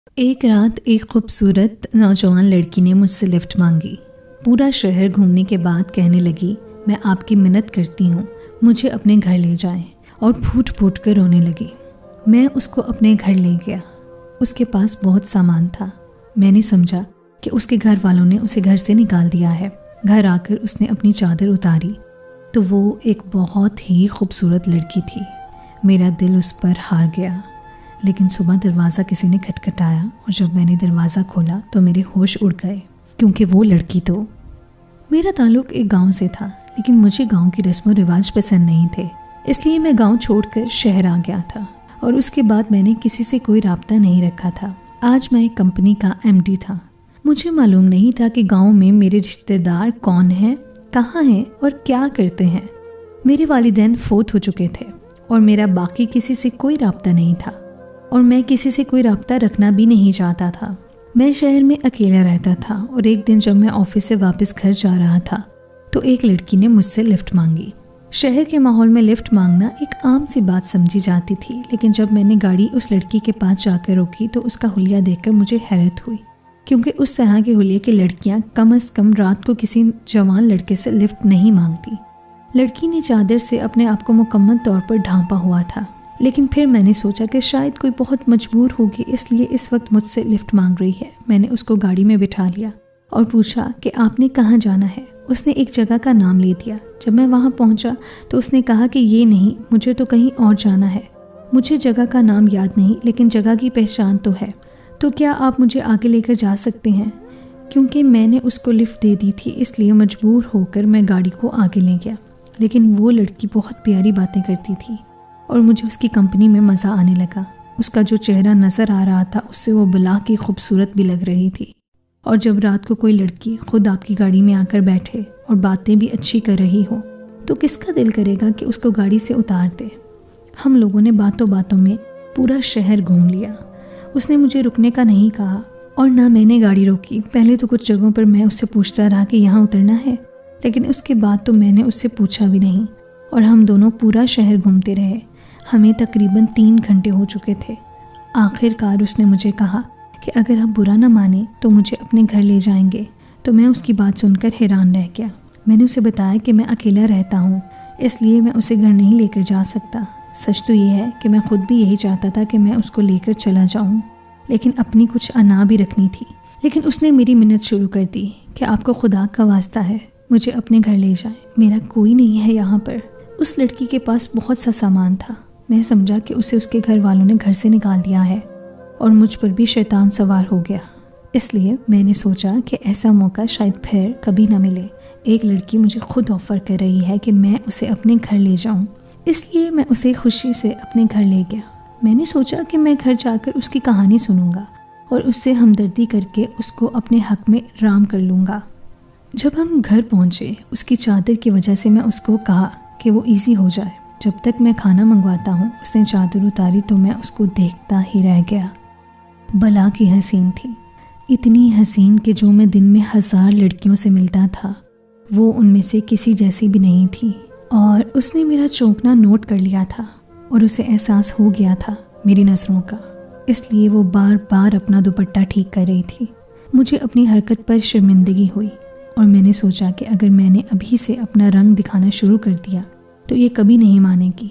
ایک رات ایک خوبصورت نوجوان لڑکی نے مجھ سے لفٹ مانگی۔ پورا شہر گھومنے کے بعد کہنے لگی، میں آپ کی منت کرتی ہوں مجھے اپنے گھر لے جائیں، اور پھوٹ پھوٹ کر رونے لگی۔ میں اس کو اپنے گھر لے گیا۔ اس کے پاس بہت سامان تھا۔ میں نے سمجھا کہ اس کے گھر والوں نے اسے گھر سے نکال دیا ہے۔ گھر آ کر اس نے اپنی چادر اتاری تو وہ ایک بہت ہی خوبصورت لڑکی تھی۔ میرا دل اس پر ہار گیا۔ لیکن صبح دروازہ کسی نے کھٹکھٹایا، اور جب میں نے دروازہ کھولا تو میرے ہوش اڑ گئے، کیونکہ وہ لڑکی تو میرا تعلق ایک گاؤں سے تھا، لیکن مجھے گاؤں کی رسم و رواج پسند نہیں تھے، اس لیے میں گاؤں چھوڑ کر شہر آ گیا تھا، اور اس کے بعد میں نے کسی سے کوئی رابطہ نہیں رکھا تھا۔ آج میں ایک کمپنی کا MD تھا۔ مجھے معلوم نہیں تھا کہ گاؤں میں میرے رشتہ دار کون ہیں، کہاں ہیں اور کیا کرتے ہیں۔ میرے والدین فوت ہو چکے تھے، اور میرا باقی کسی سے کوئی رابطہ نہیں تھا، اور میں کسی سے کوئی رابطہ رکھنا بھی نہیں چاہتا تھا۔ میں شہر میں اکیلا رہتا تھا، اور ایک دن جب میں آفس سے واپس گھر جا رہا تھا تو ایک لڑکی نے مجھ سے لفٹ مانگی۔ شہر کے ماحول میں لفٹ مانگنا ایک عام سی بات سمجھی جاتی تھی، لیکن جب میں نے گاڑی اس لڑکی کے پاس جا کر روکی تو اس کا حلیہ دیکھ کر مجھے حیرت ہوئی، کیونکہ اس طرح کے حلیے کی لڑکیاں کم از کم رات کو کسی جوان لڑکے سے لفٹ نہیں مانگتی۔ لڑکی نے چادر سے اپنے آپ کو مکمل طور پر ڈھانپا ہوا تھا، لیکن پھر میں نے سوچا کہ شاید کوئی بہت مجبور ہوگی، اس لیے اس وقت مجھ سے لفٹ مانگ رہی ہے۔ میں نے اس کو گاڑی میں بٹھا لیا اور پوچھا کہ آپ نے کہاں جانا ہے۔ اس نے ایک جگہ کا نام لے دیا۔ جب میں وہاں پہنچا تو اس نے کہا کہ یہ نہیں، مجھے تو کہیں اور جانا ہے۔ مجھے جگہ کا نام یاد نہیں، لیکن جگہ کی پہچان تو ہے۔ تو کیا آپ مجھے آگے لے کر جا سکتے ہیں؟ کیونکہ میں نے اس کو لفٹ دے دی تھی، اس لیے مجبور ہو کر میں گاڑی کو آگے لے گیا۔ لیکن وہ لڑکی بہت پیاری باتیں کرتی تھی، اور مجھے اس کی کمپنی میں مزہ آنے لگا۔ اس کا جو چہرہ نظر آ رہا تھا اس سے وہ بلا کی خوبصورت بھی لگ رہی تھی، اور جب رات کو کوئی لڑکی خود آپ کی گاڑی میں آ کر بیٹھے اور باتیں بھی اچھی کر رہی ہو تو کس کا دل کرے گا کہ اس کو گاڑی سے اتار دے۔ ہم لوگوں نے باتوں باتوں میں پورا شہر گھوم لیا۔ اس نے مجھے رکنے کا نہیں کہا، اور نہ میں نے گاڑی روکی۔ پہلے تو کچھ جگہوں پر میں اس سے پوچھتا رہا کہ یہاں اترنا ہے، لیکن اس کے بعد تو میں نے اس سے پوچھا بھی نہیں، اور ہم دونوں پورا شہر گھومتے رہے۔ ہمیں تقریباً 3 گھنٹے ہو چکے تھے۔ آخر کار اس نے مجھے کہا کہ اگر آپ برا نہ مانیں تو مجھے اپنے گھر لے جائیں گے، تو میں اس کی بات سن کر حیران رہ گیا۔ میں نے اسے بتایا کہ میں اکیلا رہتا ہوں، اس لیے میں اسے گھر نہیں لے کر جا سکتا۔ سچ تو یہ ہے کہ میں خود بھی یہی چاہتا تھا کہ میں اس کو لے کر چلا جاؤں، لیکن اپنی کچھ انا بھی رکھنی تھی۔ لیکن اس نے میری منت شروع کر دی کہ آپ کو خدا کا واسطہ ہے، مجھے اپنے گھر لے جائیں، میرا کوئی نہیں ہے یہاں پر۔ اس لڑکی کے پاس بہت سا سامان تھا۔ میں سمجھا کہ اسے اس کے گھر والوں نے گھر سے نکال دیا ہے، اور مجھ پر بھی شیطان سوار ہو گیا۔ اس لیے میں نے سوچا کہ ایسا موقع شاید پھر کبھی نہ ملے۔ ایک لڑکی مجھے خود آفر کر رہی ہے کہ میں اسے اپنے گھر لے جاؤں، اس لیے میں اسے خوشی سے اپنے گھر لے گیا۔ میں نے سوچا کہ میں گھر جا کر اس کی کہانی سنوں گا، اور اس سے ہمدردی کر کے اس کو اپنے حق میں رام کر لوں گا۔ جب ہم گھر پہنچے، اس کی چادر کی وجہ سے میں اس کو کہا کہ وہ ایزی ہو جائے۔ جب تک میں کھانا منگواتا ہوں، اس نے چادر اتاری تو میں اس کو دیکھتا ہی رہ گیا۔ بلا کی حسین تھی، اتنی حسین کہ جو میں دن میں 1000 لڑکیوں سے ملتا تھا وہ ان میں سے کسی جیسی بھی نہیں تھی، اور اس نے میرا چونکنا نوٹ کر لیا تھا، اور اسے احساس ہو گیا تھا میری نظروں کا، اس لیے وہ بار بار اپنا دوپٹہ ٹھیک کر رہی تھی۔ مجھے اپنی حرکت پر شرمندگی ہوئی، اور میں نے سوچا کہ اگر میں نے ابھی سے اپنا رنگ دکھانا شروع کر دیا تو یہ کبھی نہیں مانے گی۔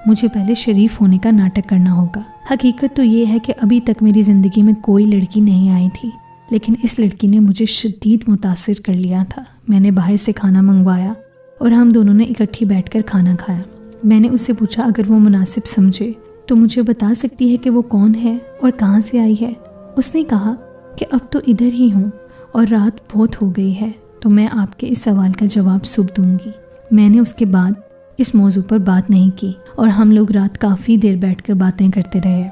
مجھے پہلے شریف ہونے کا ناٹک کرنا ہوگا۔ حقیقت تو یہ ہے کہ ابھی تک میری زندگی میں کوئی لڑکی نہیں آئی تھی، لیکن اس لڑکی نے مجھے شدید متاثر کر لیا تھا۔ میں نے باہر سے کھانا منگوایا، اور ہم دونوں نے اکٹھی بیٹھ کر کھانا کھایا۔ میں نے اس سے پوچھا اگر وہ مناسب سمجھے تو مجھے بتا سکتی ہے کہ وہ کون ہے اور کہاں سے آئی ہے۔ اس نے کہا کہ اب تو ادھر ہی ہوں، اور رات بہت ہو گئی ہے، تو میں آپ کے اس سوال کا جواب صبح دوں گی۔ میں نے اس کے بعد اس موضوع پر بات نہیں کی، اور ہم لوگ رات کافی دیر بیٹھ کر باتیں کرتے رہے۔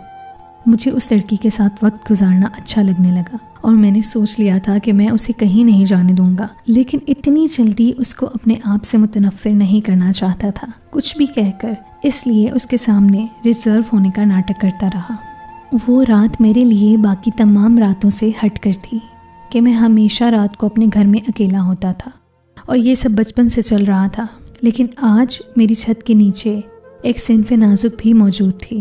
مجھے اس لڑکی کے ساتھ وقت گزارنا اچھا لگنے لگا، اور میں نے سوچ لیا تھا کہ میں اسے کہیں نہیں جانے دوں گا، لیکن اتنی جلدی اس کو اپنے آپ سے متنفر نہیں کرنا چاہتا تھا کچھ بھی کہہ کر، اس لیے اس کے سامنے ریزرو ہونے کا ناٹک کرتا رہا۔ وہ رات میرے لیے باقی تمام راتوں سے ہٹ کر تھی کہ میں ہمیشہ رات کو اپنے گھر میں اکیلا ہوتا تھا، اور یہ سب بچپن سے چل رہا تھا۔ لیکن آج میری چھت کے نیچے ایک صنف نازک بھی موجود تھی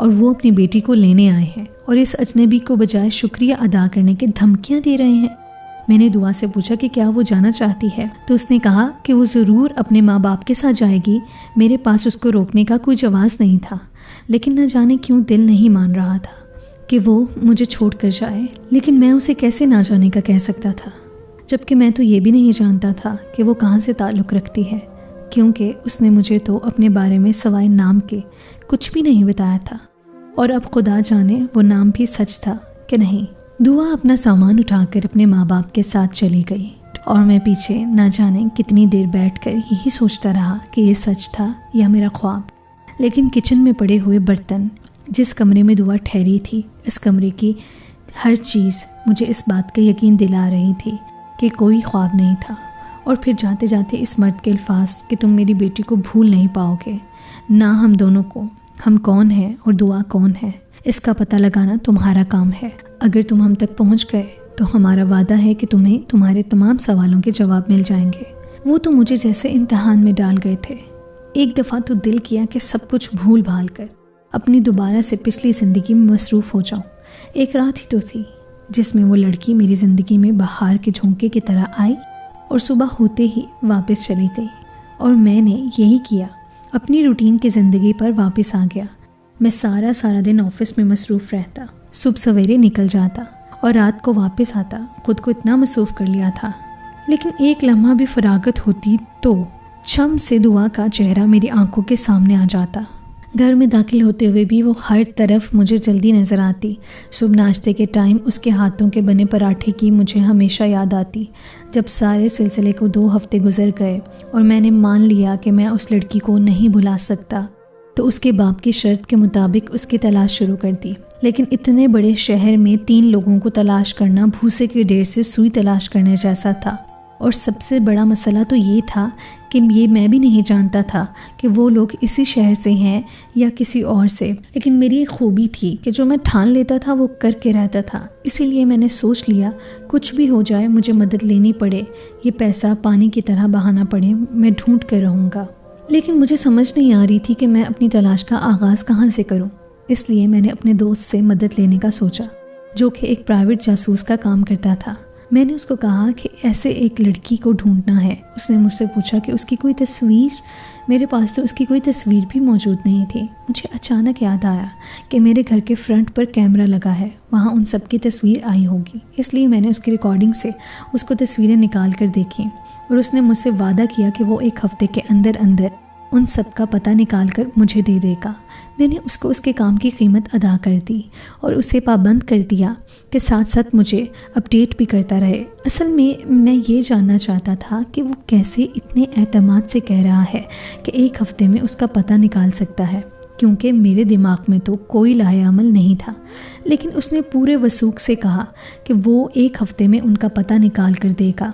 اور وہ اپنی بیٹی کو لینے آئے ہیں اور اس اجنبی کو بجائے شکریہ ادا کرنے کے دھمکیاں دے رہے ہیں۔ میں نے دعا سے پوچھا کہ کیا وہ جانا چاہتی ہے، تو اس نے کہا کہ وہ ضرور اپنے ماں باپ کے ساتھ جائے گی۔ میرے پاس اس کو روکنے کا کوئی جواز نہیں تھا، لیکن نہ جانے کیوں دل نہیں مان رہا تھا کہ وہ مجھے چھوڑ کر جائے، لیکن میں اسے کیسے نہ جانے کا کہہ سکتا تھا، جبکہ میں تو یہ بھی نہیں جانتا تھا کہ وہ کہاں سے تعلق رکھتی ہے، کیونکہ اس نے مجھے تو اپنے بارے میں سوائے نام کے کچھ بھی نہیں بتایا تھا، اور اب خدا جانے وہ نام بھی سچ تھا کہ نہیں۔ دعا اپنا سامان اٹھا کر اپنے ماں باپ کے ساتھ چلی گئی اور میں پیچھے نہ جانے کتنی دیر بیٹھ کر یہی سوچتا رہا کہ یہ سچ تھا یا میرا خواب۔ لیکن کچن میں پڑے ہوئے برتن، جس کمرے میں دعا ٹھہری تھی، اس کمرے کی ہر چیز مجھے اس بات کا یقین دلا رہی تھی کہ کوئی خواب نہیں تھا۔ اور پھر جاتے جاتے اس مرد کے الفاظ کہ تم میری بیٹی کو بھول نہیں پاؤ گے، نہ ہم دونوں کو، ہم کون ہیں اور دعا کون ہے، اس کا پتہ لگانا تمہارا کام ہے۔ اگر تم ہم تک پہنچ گئے تو ہمارا وعدہ ہے کہ تمہیں تمہارے تمام سوالوں کے جواب مل جائیں گے۔ وہ تو مجھے جیسے امتحان میں ڈال گئے تھے۔ ایک دفعہ تو دل کیا کہ سب کچھ بھول بھال کر اپنی دوبارہ سے پچھلی زندگی میں مصروف ہو جاؤں۔ ایک رات ہی تو تھی جس میں وہ لڑکی میری زندگی میں بہار کے جھونکے کی طرح آئی اور صبح ہوتے ہی واپس چلی گئی، اور میں نے یہی کیا، اپنی روٹین کی زندگی پر واپس آ گیا۔ میں سارا دن آفس میں مصروف رہتا، صبح سویرے نکل جاتا اور رات کو واپس آتا، خود کو اتنا مصروف کر لیا تھا۔ لیکن ایک لمحہ بھی فراغت ہوتی تو چھم سے دعا کا چہرہ میری آنکھوں کے سامنے آ جاتا۔ گھر میں داخل ہوتے ہوئے بھی وہ ہر طرف مجھے جلدی نظر آتی۔ صبح ناشتے کے ٹائم اس کے ہاتھوں کے بنے پراٹھے کی مجھے ہمیشہ یاد آتی۔ جب سارے سلسلے کو 2 ہفتے گزر گئے اور میں نے مان لیا کہ میں اس لڑکی کو نہیں بھلا سکتا، تو اس کے باپ کی شرط کے مطابق اس کی تلاش شروع کر دی۔ لیکن اتنے بڑے شہر میں 3 لوگوں کو تلاش کرنا بھوسے کی ڈیر سے سوئی تلاش کرنے جیسا تھا، اور سب سے بڑا مسئلہ تو یہ تھا کہ یہ میں بھی نہیں جانتا تھا کہ وہ لوگ اسی شہر سے ہیں یا کسی اور سے۔ لیکن میری ایک خوبی تھی کہ جو میں ٹھان لیتا تھا وہ کر کے رہتا تھا، اسی لیے میں نے سوچ لیا کچھ بھی ہو جائے، مجھے مدد لینی پڑے، یہ پیسہ پانی کی طرح بہانا پڑے، میں ڈھونڈ کر رہوں گا۔ لیکن مجھے سمجھ نہیں آ رہی تھی کہ میں اپنی تلاش کا آغاز کہاں سے کروں، اس لیے میں نے اپنے دوست سے مدد لینے کا سوچا، جو کہ ایک پرائیویٹ جاسوس کا کام کرتا تھا۔ میں نے اس کو کہا کہ ایسے ایک لڑکی کو ڈھونڈنا ہے۔ اس نے مجھ سے پوچھا کہ اس کی کوئی تصویر؟ میرے پاس تو اس کی کوئی تصویر بھی موجود نہیں تھی۔ مجھے اچانک یاد آیا کہ میرے گھر کے فرنٹ پر کیمرہ لگا ہے، وہاں ان سب کی تصویر آئی ہوگی، اس لیے میں نے اس کی ریکارڈنگ سے اس کو تصویریں نکال کر دیکھی، اور اس نے مجھ سے وعدہ کیا کہ وہ 1 ہفتے کے اندر ان سب کا پتہ نکال کر مجھے دے دے گا۔ میں نے اس کو اس کے کام کی قیمت ادا کر دی اور اسے پابند کر دیا کہ ساتھ مجھے اپڈیٹ بھی کرتا رہے۔ اصل میں یہ جاننا چاہتا تھا کہ وہ کیسے اتنے اعتماد سے کہہ رہا ہے کہ 1 ہفتے میں اس کا پتہ نکال سکتا ہے، کیونکہ میرے دماغ میں تو کوئی لاہے عمل نہیں تھا۔ لیکن اس نے پورے وثوق سے کہا کہ وہ 1 ہفتے میں ان کا پتہ نکال کر دے گا۔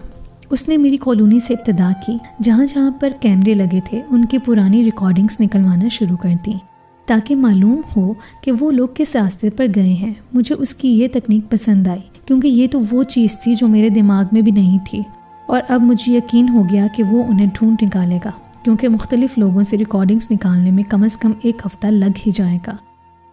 اس نے میری کالونی سے ابتدا کی، جہاں پر کیمرے لگے تھے ان کی پرانی ریکارڈنگز نکلوانا شروع کر دیں، تاکہ معلوم ہو کہ وہ لوگ کس راستے پر گئے ہیں۔ مجھے اس کی یہ تکنیک پسند آئی، کیونکہ یہ تو وہ چیز تھی جو میرے دماغ میں بھی نہیں تھی، اور اب مجھے یقین ہو گیا کہ وہ انہیں ڈھونڈ نکالے گا، کیونکہ مختلف لوگوں سے ریکارڈنگز نکالنے میں کم از کم 1 ہفتہ لگ ہی جائے گا۔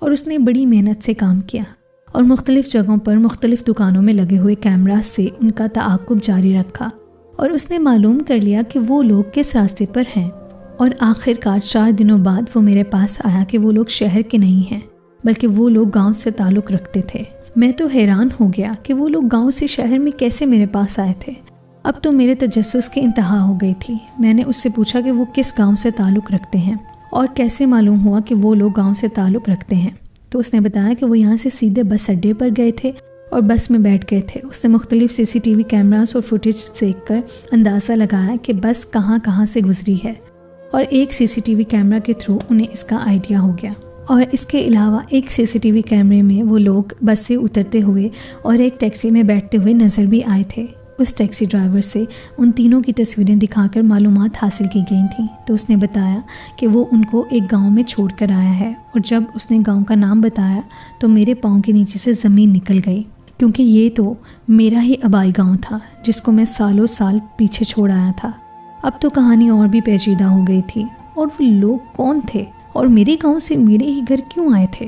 اور اس نے بڑی محنت سے کام کیا اور مختلف جگہوں پر مختلف دکانوں میں لگے ہوئے کیمراز سے ان کا تعاقب جاری رکھا، اور اس نے معلوم کر لیا کہ وہ لوگ کس راستے پر ہیں۔ اور آخر کار 4 دنوں بعد وہ میرے پاس آیا کہ وہ لوگ شہر کے نہیں ہیں، بلکہ وہ لوگ گاؤں سے تعلق رکھتے تھے۔ میں تو حیران ہو گیا کہ وہ لوگ گاؤں سے شہر میں کیسے میرے پاس آئے تھے۔ اب تو میرے تجسس کی انتہا ہو گئی تھی۔ میں نے اس سے پوچھا کہ وہ کس گاؤں سے تعلق رکھتے ہیں اور کیسے معلوم ہوا کہ وہ لوگ گاؤں سے تعلق رکھتے ہیں۔ تو اس نے بتایا کہ وہ یہاں سے سیدھے بس اڈے پر گئے تھے اور بس میں بیٹھ گئے تھے۔ اس نے مختلف CCTV کیمراز اور فوٹیج دیکھ کر اندازہ لگایا کہ بس کہاں سے گزری ہے، اور ایک CCTV کیمرہ کے تھرو انہیں اس کا آئیڈیا ہو گیا۔ اور اس کے علاوہ ایک CCTV کیمرے میں وہ لوگ بس سے اترتے ہوئے اور ایک ٹیکسی میں بیٹھتے ہوئے نظر بھی آئے تھے۔ اس ٹیکسی ڈرائیور سے ان تینوں کی تصویریں دکھا کر معلومات حاصل کی گئی تھیں، تو اس نے بتایا کہ وہ ان کو ایک گاؤں میں چھوڑ کر آیا ہے، اور جب اس نے گاؤں کا نام بتایا تو میرے پاؤں کے نیچے سے زمین نکل گئی، کیونکہ یہ تو میرا ہی آبائی گاؤں تھا جس کو میں سالوں سال پیچھے چھوڑ آیا تھا۔ اب تو کہانی اور بھی پیچیدہ ہو گئی تھی، اور وہ لوگ کون تھے اور میرے گاؤں سے میرے ہی گھر کیوں آئے تھے؟